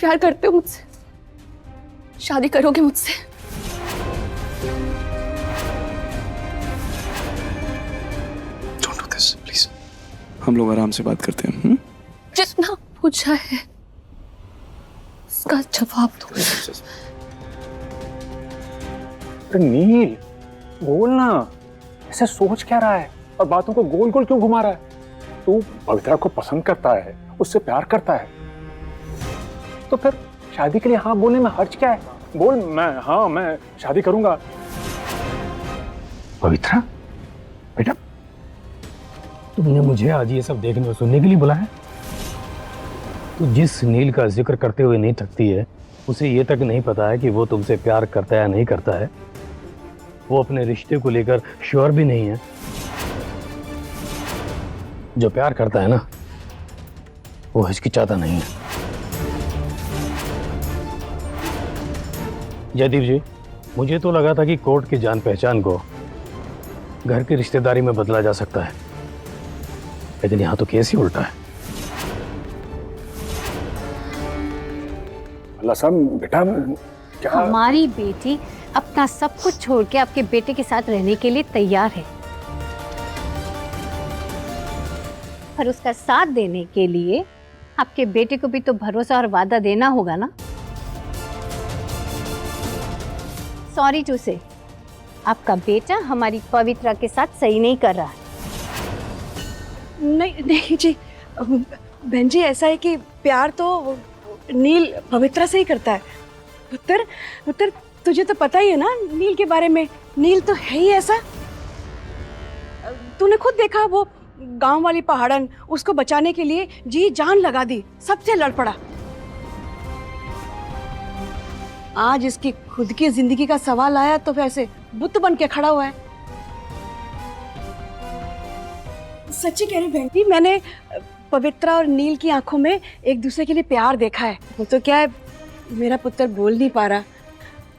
प्यार करते हो मुझसे? शादी करोगे मुझसे? Don't do this please. हम लोग आराम से बात करते हैं। जितना पूछा है उसका जवाब दो। नील, बोल ना, ऐसे सोच क्या रहा है और बातों को गोल गोल क्यों घुमा रहा है? तू पवित्रा को पसंद करता है, उससे प्यार करता है, तो फिर शादी के लिए हाँ बोलने में हर्ज क्या है? बोल, मैं शादी करूंगा। पवित्रा, बेटा, तुमने मुझे आज ये सब देखने और सुनने के लिए बुलाया? तो जिस नील का जिक्र करते हुए नहीं थकती है, उसे ये तक नहीं पता है कि वो तुमसे प्यार करता है या नहीं करता है। वो अपने रिश्ते को लेकर श्योर भी नहीं है। जो प्यार करता है ना, वो हिचकिचाता नहीं है। जयदीप जी, मुझे तो लगा था कि कोर्ट की जान पहचान को घर की रिश्तेदारी में बदला जा सकता है, लेकिन यहां तो केस ही उल्टा है। अल्लाह साहब, बेटा क्या? हमारी बेटी अपना सब कुछ छोड़ के आपके बेटे के साथ रहने के लिए तैयार है, पर उसका साथ देने के लिए आपके बेटे को भी तो भरोसा और वादा देना होगा ना। सॉरी टू से, आपका बेटा हमारी पवित्रा के साथ सही नहीं कर रहा है। नहीं नहीं जी, बहन जी, ऐसा है कि प्यार तो नील पवित्रा से ही करता है। पुत्र पुत्र, तुझे तो पता ही है ना नील के बारे में। नील तो है ही ऐसा। तूने खुद देखा, वो गांव वाली पहाड़न उसको बचाने के लिए जी जान लगा दी, सबसे लड़ पड़ा। आज इसकी खुद की जिंदगी का सवाल आया तो वैसे बुत बन के खड़ा हुआ है। सच्ची कह रही बहन जी, मैंने पवित्रा और नील की आंखों में एक दूसरे के लिए प्यार देखा है। वो तो क्या है, मेरा पुत्र बोल नहीं पा रहा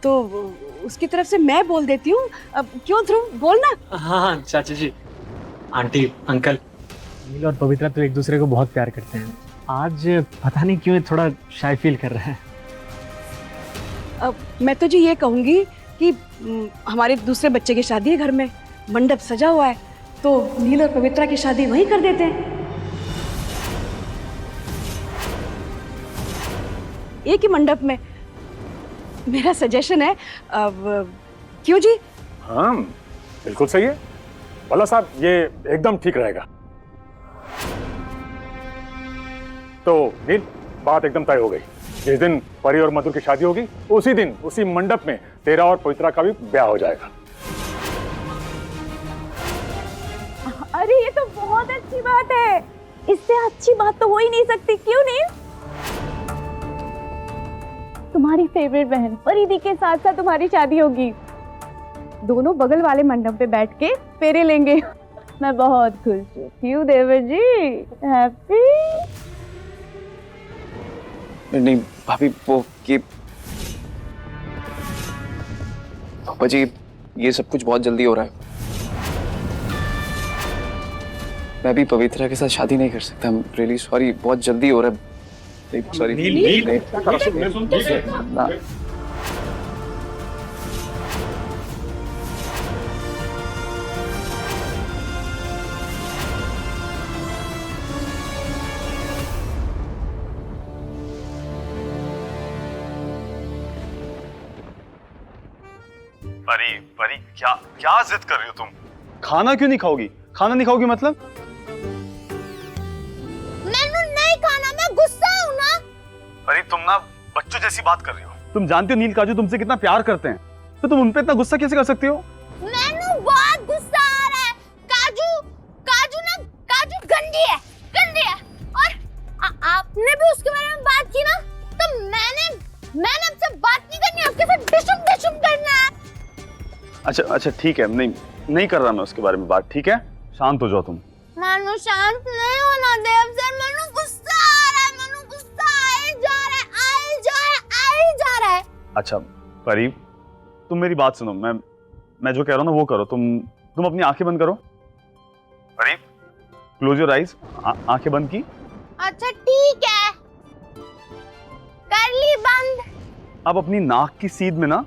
तो उसकी तरफ से मैं बोल देती हूँ। अब क्यों ध्रुव, बोलना। हाँ चाचा जी, आंटी, अंकल, नील और पवित्रा तो एक दूसरे को बहुत प्यार करते हैं। आज पता नहीं क्यों थोड़ा शाय फील कर रहा है। अब मैं तो जी ये कहूंगी कि हमारे दूसरे बच्चे की शादी है, घर में मंडप सजा हुआ है, तो नील और पवित्रा की शादी वहीं कर देते हैं, एक ही मंडप में। मेरा सजेशन है। अब क्यों जी? हाँ, बिल्कुल सही है भला साहब, ये एकदम ठीक रहेगा। तो नील, बात एकदम तय हो गई। जिस दिन परी और मधुर की शादी होगी, उसी दिन उसी मंडप में तेरा और पवित्रा का भी ब्याह हो जाएगा। अरे ये तो बहुत अच्छी बात है, इससे अच्छी बात तो हो ही नहीं सकती। क्यों नहीं? तुम्हारी फेवरेट बहन परिधि के साथ साथ तुम्हारी शादी होगी, दोनों बगल वाले मंडप पे बैठ के फेरे लेंगे। मैं बहुत खुश हूँ। क्यों देवर जी, हैप्पी? नहीं भाभी, वो ये पापा जी, ये सब कुछ बहुत जल्दी हो रहा है। मैं भी पवित्रा के साथ शादी नहीं कर सकता। रियली सॉरी, बहुत जल्दी हो रहा है। सॉरी ना। परी, परी, क्या जिद कर रही हो तुम? खाना क्यों नहीं खाओगी? खाना नहीं खाओगी मतलब? मैंने नहीं खाना, मैं गुस्सा हूँ ना। परी, तुम ना बच्चों जैसी बात कर रही हो। तुम जानती हो नील काजू तुमसे कितना प्यार करते हैं, तो तुम उन पे इतना गुस्सा कैसे कर सकती हो? मैंने बहुत गुस्सा आ रहा है। काजू गंदी है। और आपने भी उसके बारे में बात की ना, तो मैंने आपसे बात नहीं करनी, आपके साथ डिशुम करना है। अच्छा ठीक है, नहीं कर रहा मैं उसके बारे में बात, ठीक है? शांत हो जाओ तुम। मानो शांत नहीं होना देव सर, मनु गुस्सा आ रहा है, मनु गुस्सा आए जा रहा है। अच्छा परी, तुम मेरी बात सुनो, मैं जो कह रहा हूँ ना वो करो। तुम अपनी आंखें बंद करो। परी, क्लोज योर आईज। आंखें बंद की। अच्छा ठीक है। कर ली बंद। अब अपनी नाक की सीध में ना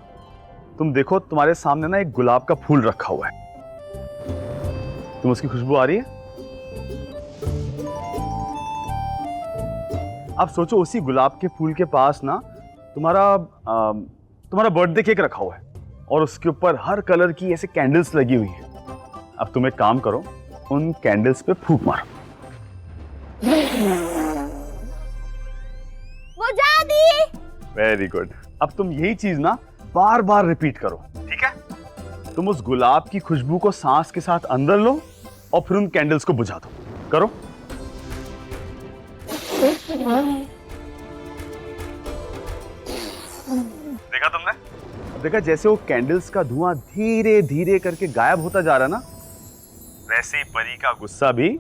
तुम देखो, तुम्हारे सामने ना एक गुलाब का फूल रखा हुआ है। तुम उसकी खुशबू आ रही है? अब सोचो उसी गुलाब के फूल के पास ना तुम्हारा बर्थडे केक रखा हुआ है और उसके ऊपर हर कलर की ऐसे कैंडल्स लगी हुई है। अब तुम एक काम करो, उन कैंडल्स पे फूंक मारो। बुझा दी। Very good. अब तुम यही चीज ना बार बार रिपीट करो, ठीक है? तुम उस गुलाब की खुशबू को सांस के साथ अंदर लो और फिर उन कैंडल्स को बुझा दो। करो। देखा तुमने? अब देखा जैसे वो कैंडल्स का धुआं धीरे धीरे करके गायब होता जा रहा ना, वैसे ही परी का गुस्सा भी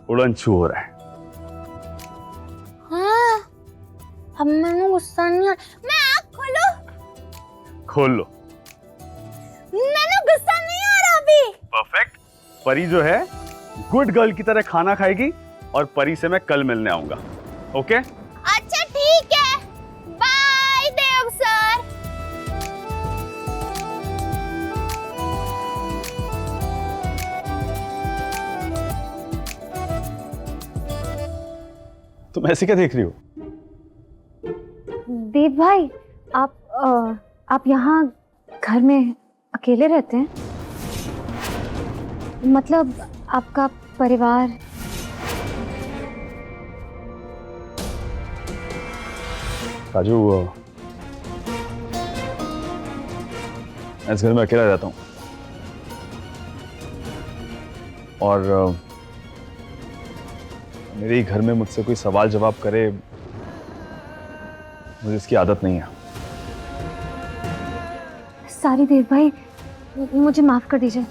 उड़न छू हो रहा है। हाँ, अब मैंने गुस्सा नहीं। मैं आँख खोलूं? खोल लो। मैंने गुस्सा नहीं आ रहा अभी। परफेक्ट। परी जो है गुड गर्ल की तरह खाना खाएगी और परी से मैं कल मिलने आऊंगा। ओके? अच्छा ठीक है, बाय देव सर। तुम ऐसे क्या देख रही हो? देव भाई, आप यहाँ घर में अकेले रहते हैं? मतलब आपका परिवार? काजू, मैं इस घर में अकेला रहता हूँ और मेरे ही घर में मुझसे कोई सवाल जवाब करे, मुझे इसकी आदत नहीं है। सॉरी देव भाई, मुझे माफ कर दीजिए।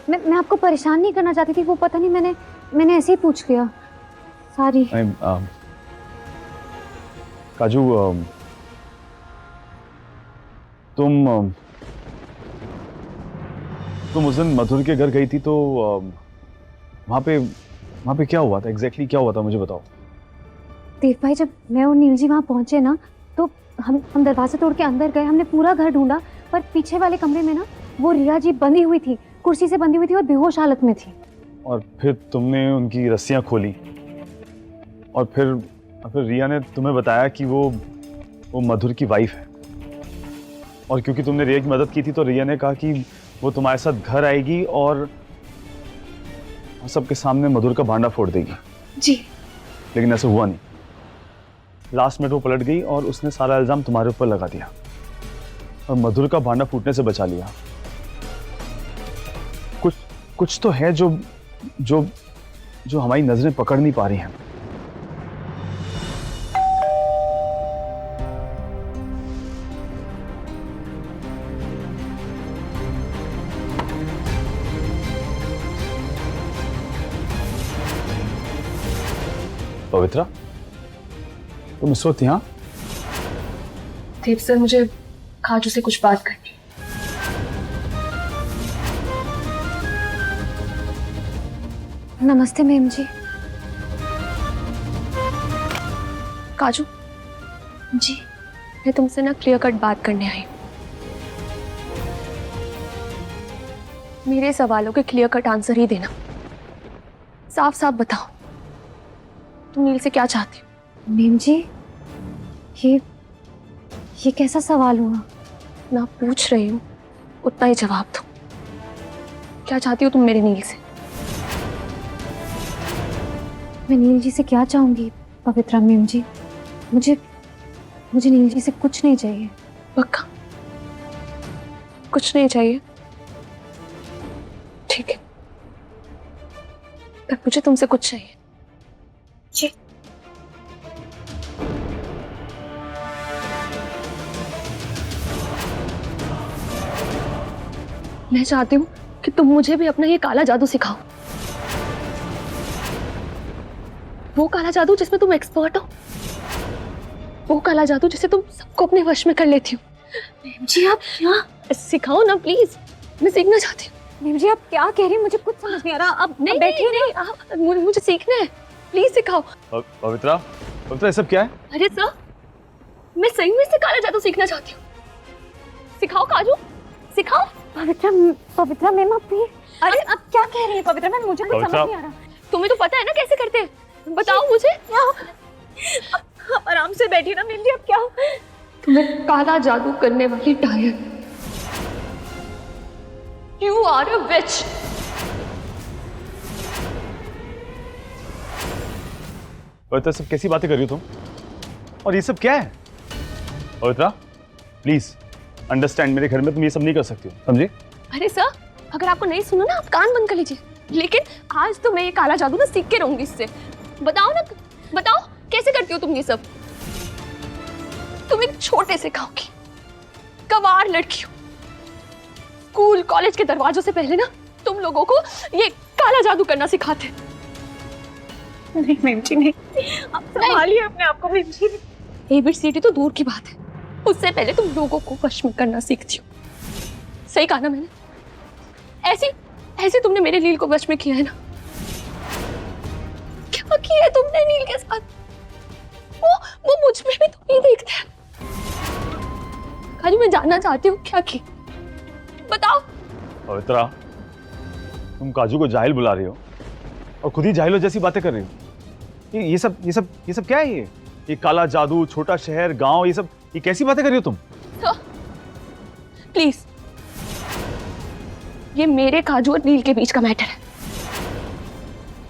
मैं आपको परेशान नहीं करना चाहती थी, वो पता नहीं मैंने ऐसे ही पूछ लिया। सॉरी। काजू, तुम उस दिन मधुर के घर गई थी तो वहाँ पे क्या हुआ था? एग्जैक्टली क्या हुआ था, मुझे बताओ। देव भाई, जब मैं और नील जी वहाँ पहुँचे ना, तो हम दरवाजा तोड़ के अंदर गए। हमने पूरा घर ढूंढा, पर पीछे वाले कमरे में ना वो रिया जी बंधी हुई थी, कुर्सी से बंधी हुई थी और बेहोश हालत में थी। और फिर तुमने उनकी रस्सियाँ खोली और फिर रिया ने तुम्हें बताया कि वो मधुर की वाइफ है, और क्योंकि तुमने रिया की मदद की थी तो रिया ने कहा कि वो तुम्हारे साथ घर आएगी और सबके सामने मधुर का भांडा फोड़ देगी। जी। लेकिन ऐसा हुआ नहीं। लास्ट मिनट वो पलट गई और उसने सारा इल्जाम तुम्हारे ऊपर लगा दिया और मधुर का भांडा फूटने से बचा लिया। कुछ तो है जो हमारी नजरें पकड़ नहीं पा रही हैं। पवित्रा, तुम इस वक्त यहाँ? देव सर, मुझे काजू से कुछ बात करनी। नमस्ते मैम जी। काजू जी, मैं तुमसे ना क्लियर कट बात करने आई। मेरे सवालों के क्लियर कट आंसर ही देना। साफ साफ बताओ, तुम नील से क्या चाहती हो? मैम जी, ये कैसा सवाल हुआ? ना पूछ रही हूँ उतना ही जवाब दो। क्या चाहती हो तुम मेरे नील से? मैं नील जी से क्या चाहूंगी पवित्रा मैम जी? मुझे नील जी से कुछ नहीं चाहिए। पक्का? कुछ नहीं चाहिए? ठीक है, पर मुझे तुमसे कुछ चाहिए। जी। मैं चाहती हूँ कि तुम मुझे भी अपना ये काला जादू सिखाओ। वो काला जादू जिसमें तुम एक्सपर्ट हो, वो काला जादू जिसे तुम सबको अपने वश में कर लेती हो। मैम जी, आप क्या सिखाओ ना प्लीज, मैं सीखना चाहती हूँ। मैम जी, आप क्या कह रही हैं? मुझे कुछ समझ नहीं आ रहा। अब नहीं, बैठिए। नहीं, आप मुझे सीखना है, प्लीज सिखाओ। पवित्रा, ये सब क्या है? अरे सर, मैं सही में से काला जादू सीखना चाहती हूँ। सिखाओ काजू, सिखाओ। पवित्रा, पवित्रा मैम आप प्लीज। अरे अब क्या कह रही है पवित्रा मैम? मुझे कुछ समझ पवित्रा। नहीं आ रहा। तुम्हें तो पता है ना कैसे करते हैं, बताओ मुझे। आप आराम से बैठी ना नील जी, अब क्या हो? तुम्हें काला जादू करने वाली डायन, यू आर अ विच। पवित्रा, सब कैसी बातें कर रही हो तुम? और ये सब क्या है? पवित्रा प्लीज अंडरस्टैंड, मेरे घर में तुम ये सब नहीं कर सकती हो, समझे? अरे सर, अगर आपको नहीं सुना ना, आप कान बंद कर लीजिए। लेकिन आज तो मैं ये काला जादू ना सीख के रहूंगी इससे। बताओ ना, बताओ कैसे करती हो तुम ये सब? तुम एक छोटे से गांव की गंवार लड़की हो। स्कूल कॉलेज के दरवाजों से पहले ना तुम लोगों को ये काला जादू करना सिखाते। नहीं मैम जी नहीं, आप संभालिए अपने आप को मैम जी। ABCD तो दूर की बात है, उससे पहले तुम लोगों को वश में करना सीखती हो। सही कहा ना मैंने? ऐसे तुमने मेरे नील को वश में किया है ना। क्या किया है तुमने नील के साथ? वो मुझ में भी तो नहीं देखते हैं। काजू, मैं जानना चाहती हूँ क्या की, बताओ। पवित्रा, तुम काजू को जाहिल बुला रही हो और खुद ही जाहिलों जैसी बातें कर रही हो। ये सब क्या है? ये काला जादू, छोटा शहर, गांव, ये कैसी बातें कर रही हो तुम? प्लीज, ये मेरे काजू और नील के बीच का मैटर है,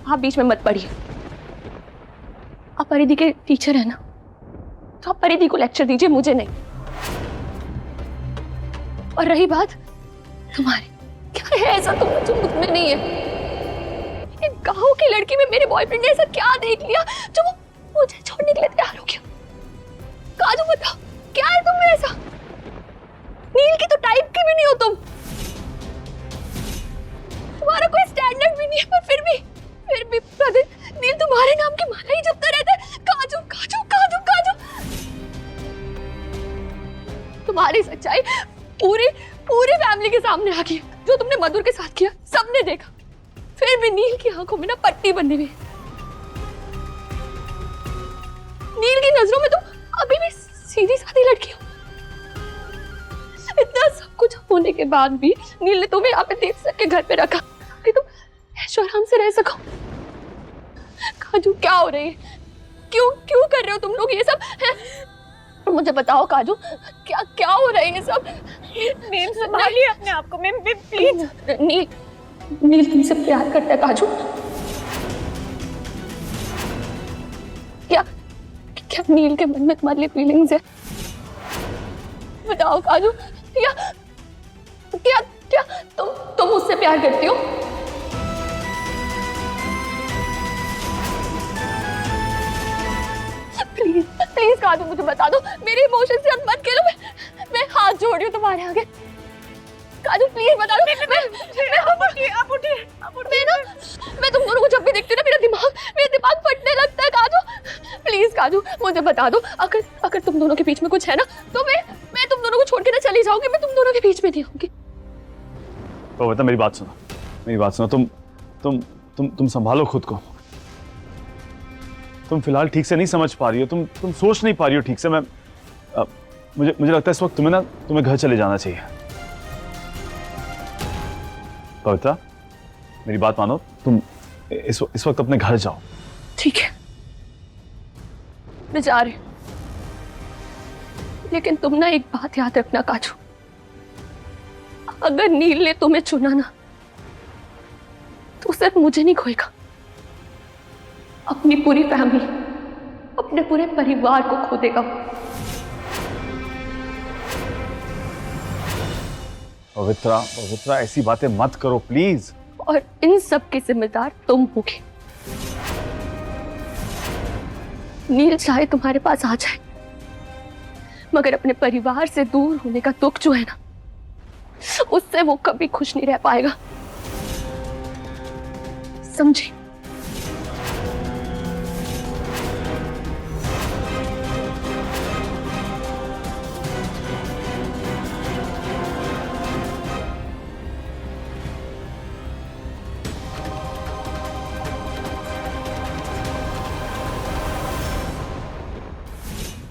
आप बीच में मत पड़िए। आप परिधि के टीचर है ना, तो आप परिधि को लेक्चर दीजिए, मुझे नहीं। और रही बात तुम्हारी, क्या है ऐसा तुम जो मुझ में नहीं है? एक गांव की लड़की में मेरे बॉयफ्रेंड ने ऐसा क्या देख लिया जो वो मुझे छोड़ने के लिए तैयार हो गया? काजू बताओ, क्या है तुम में ऐसा? नील की तो टाइप की भी नहीं हो तुम, तुम्हारा कोई स्टैंडर्ड भी नहीं है, पर फिर भी प्रतिदिन नील तुम्हारे नाम की माला ही जपता रहता है। काजू काजू काजू काजू। तुम्हारी सच्चाई पूरी फैमिली के सामने आ गई। जो तुमने मधुर के साथ किया सबने देखा, फिर भी नील की आंखों में ना पट्टी बनी हुई। नील की नजरों में तुम अभी भी सीधी सादी लड़की हो। इतना सब कुछ होने के बाद भी नील ने तुम्हें यहाँ पे देख सके घर पे रखा कि तुम ऐशो आराम से रह सको। काजू, क्या हो रही है? क्यों कर रहे हो तुम लोग ये सब है? मुझे बताओ काजू, क्या हो रहा है ये सब? मैम संभालिए अपने आप को मैम प्लीज। नील तुमसे प्यार करता है काजू। क्या नील के मन में तुम्हारे लिए फीलिंग्स है? बताओ काजू, क्या तुम मुझसे प्यार करती हो? प्लीज काजू, मुझे बता दो। मेरे इमोशन से मत खेलो। मैं हाथ जोड़ रही हूँ तुम्हारे आगे। काजू प्लीज बता दो। मैं तुम दोनों को जब भी देखती हूँ ना, मेरा दिमाग फटने लगता है। काजू प्लीज, काजू मुझे बता दो। अगर तुम दोनों के बीच में कुछ है ना, तो मैं तुम दोनों को छोड़ के ना चली जाऊंगी। मैं तुम दोनों के बीच में नहीं आऊंगी। तो बता, मेरी बात सुनो। तुम संभालो खुद को। तुम फिलहाल ठीक से नहीं समझ पा रही हो, तुम सोच नहीं पा रही हो ठीक से। मुझे लगता है इस वक्त तुम्हें घर चले जाना चाहिए। पवित्रा, मेरी बात मानो, तुम इस वक्त अपने घर जाओ। ठीक है, मैं जा रही हूँ, लेकिन तुम ना एक बात याद रखना काजू, अगर नील ने तुम्हें चुना ना, तो सिर्फ मुझे नहीं खोएगा, अपनी पूरी फैमिली, अपने पूरे परिवार को खो देगा। पवित्रा ऐसी बातें मत करो प्लीज। और इन सब के जिम्मेदार तुम होगे। नील चाहे तुम्हारे पास आ जाए, मगर अपने परिवार से दूर होने का दुख जो है ना, उससे वो कभी खुश नहीं रह पाएगा, समझे?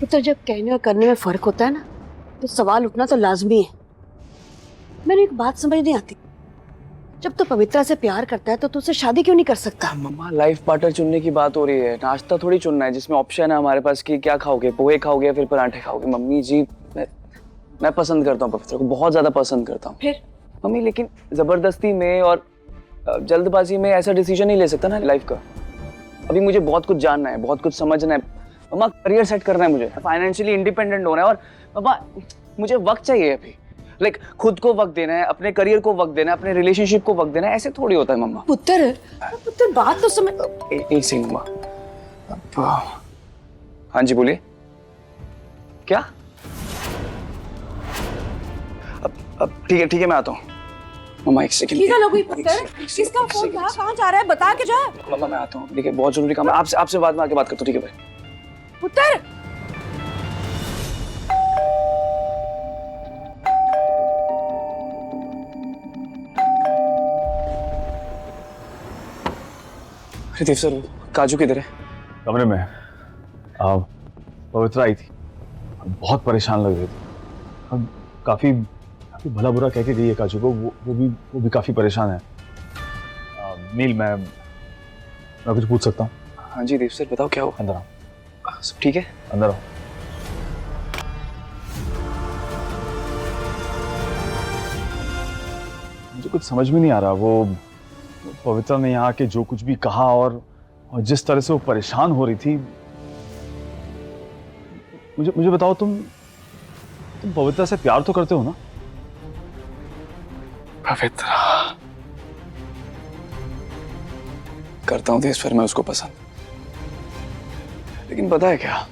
पुत्र, जब कहने और करने में फर्क होता है ना, तो सवाल उठना तो लाजमी है। मैंने एक बात समझ नहीं आती, जब तो पवित्रा से प्यार करता है तो तू उससे शादी क्यों नहीं कर सकता? मम्मा, लाइफ पार्टनर चुनने की बात हो रही है, नाश्ता थोड़ी चुनना है जिसमें ऑप्शन है हमारे पास कि क्या खाओगे, पोहे खाओगे या फिर पराठे खाओगे। मम्मी जी, मैं पसंद करता हूँ पवित्रा को, बहुत ज्यादा पसंद करता हूँ। फिर मम्मी, लेकिन जबरदस्ती में और जल्दबाजी में ऐसा डिसीजन नहीं ले सकता ना लाइफ का। अभी मुझे बहुत कुछ जानना है, बहुत कुछ समझना है मम्मा, करियर सेट करना है मुझे, फाइनेंशियली इंडिपेंडेंट होना है, और मम्मा मुझे वक्त चाहिए अभी। लाइक खुद को वक्त देना है, अपने करियर को वक्त देना है, अपने रिलेशनशिप को वक्त देना है, ऐसे थोड़ी होता है मम्मा। पुत्र, पुत्र बात तो समझ। एक सेकंड मम्मा। हाँ जी बोलिए। क्या? अब ठीक है मैं आता हूँ। मम्मा एक सेकंड। ठीक है लोगी पुत्र, किसका फोन था, कहाँ जा रहा है, बता के जा। मम्मा मैं आता हूँ, ठीक है, बहुत जरूरी काम है, आपसे बाद में आके बात करता हूँ, ठीक है भाई। पुत्र, देव सर, काजू किधर है? कमरे में। पवित्रा आई थी, बहुत परेशान लग रही थी, अब काफी भला बुरा कह के गई है काजू को, वो भी काफी परेशान है। नील, मैं कुछ पूछ सकता हूँ? हाँ जी देव सर, बताओ क्या हुआ? अंदर आओ। सब ठीक है? अंदर आओ। मुझे कुछ समझ में नहीं आ रहा, वो पवित्रा ने यहाँ आके जो कुछ भी कहा और जिस तरह से वो परेशान हो रही थी, मुझे बताओ, तुम पवित्रा से प्यार तो करते हो ना? पवित्रा करता हूँ देश भर में उसको पसंद, लेकिन पता है क्या,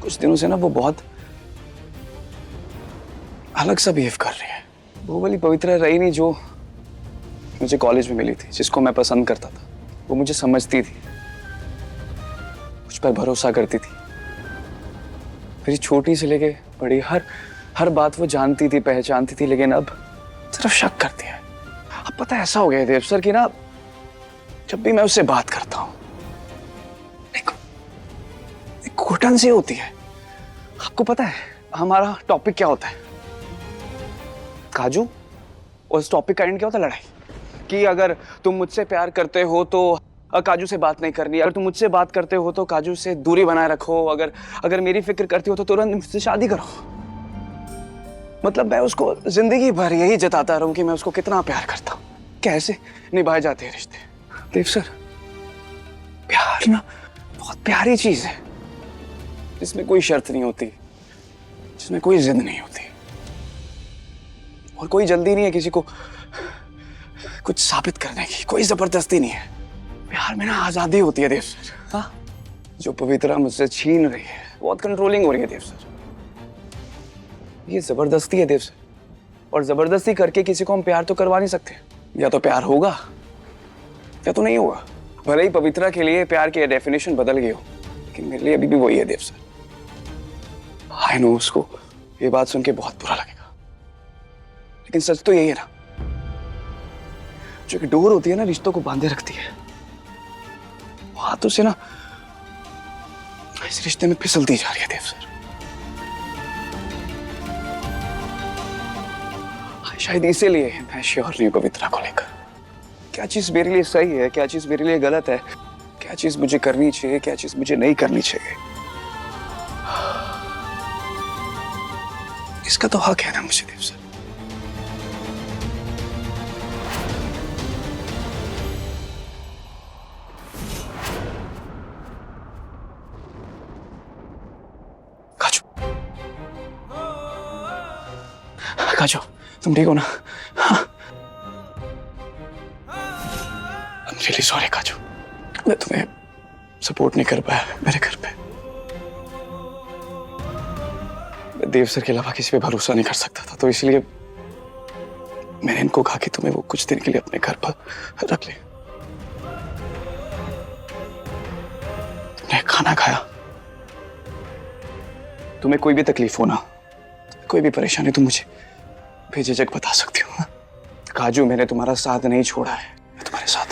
कुछ दिनों से ना वो बहुत अलग सा बिहेव कर रही है। वो वाली पवित्रा रही नहीं जो मुझे कॉलेज में मिली थी, जिसको मैं पसंद करता था। वो मुझे समझती थी, मुझ पर भरोसा करती थी, मेरी छोटी से लेके बड़ी हर बात वो जानती थी, पहचानती थी, लेकिन अब सिर्फ शक करती है। अब पता है ऐसा हो गया है देव सर कि ना, जब भी मैं उससे बात करता हूँ एक घुटन सी होती है। आपको पता है हमारा टॉपिक क्या होता है? काजू। और इस टॉपिक का एंड क्या होता है? लड़ाई। कि अगर तुम मुझसे प्यार करते हो तो काजू से बात नहीं करनी, अगर तुम मुझसे बात करते हो तो काजू से दूरी बनाए रखो, अगर मेरी फिक्र करती हो तो तुरंत मुझसे शादी करो। मतलब मैं उसको जिंदगी भर यही जताता रहूं कि मैं उसको कितना प्यार करता हूं। कैसे निभाए जाते हैं रिश्ते। देव सर, प्यार ना बहुत प्यारी चीज है, जिसमें कोई शर्त नहीं होती, जिसमें कोई जिद नहीं होती, और कोई जल्दी नहीं है किसी को कुछ साबित करने की, कोई जबरदस्ती नहीं है। प्यार में ना आजादी होती है देव सर। हाँ, जो पवित्रा मुझसे छीन रही है, बहुत कंट्रोलिंग हो रही है देव सर। ये जबरदस्ती है देव सर, और जबरदस्ती करके किसी को हम प्यार तो करवा नहीं सकते। या तो प्यार होगा या तो नहीं होगा। भले ही पवित्रा के लिए प्यार की डेफिनेशन बदल गई हो, लेकिन मेरे लिए अभी भी वही है देव सर। आई नो उसको ये बात सुन के बहुत बुरा लगेगा, लेकिन सच तो यही है ना, जो कि डोर होती है ना, रिश्तों को बांधे रखती है, वो हाथों से ना इस रिश्ते में फिसलती जा रही है देव सर। शायद इसीलिए मैं श्योर नहीं हूं पवित्रा को लेकर। क्या चीज मेरे लिए सही है, क्या चीज मेरे लिए गलत है, क्या चीज मुझे करनी चाहिए, क्या चीज मुझे नहीं करनी चाहिए, इसका तो हक है ना मुझे देव सर। काजू, तुम ठीक हो ना? I'm really sorry काजू, मैं तुम्हें सपोर्ट नहीं कर पाया मेरे घर पे। मैं देव सर के अलावा किसी पे भरोसा नहीं कर सकता था, तो इसलिए मैंने इनको कहा कि तुम्हें वो कुछ दिन के लिए अपने घर पर रख ले। तुमने खाना खाया, तुम्हें कोई भी तकलीफ हो ना, कोई भी परेशानी, तुम मुझे बेझिझक बता सकती हो। काजू, मैंने तुम्हारा साथ नहीं छोड़ा है, मैं तुम्हारे साथ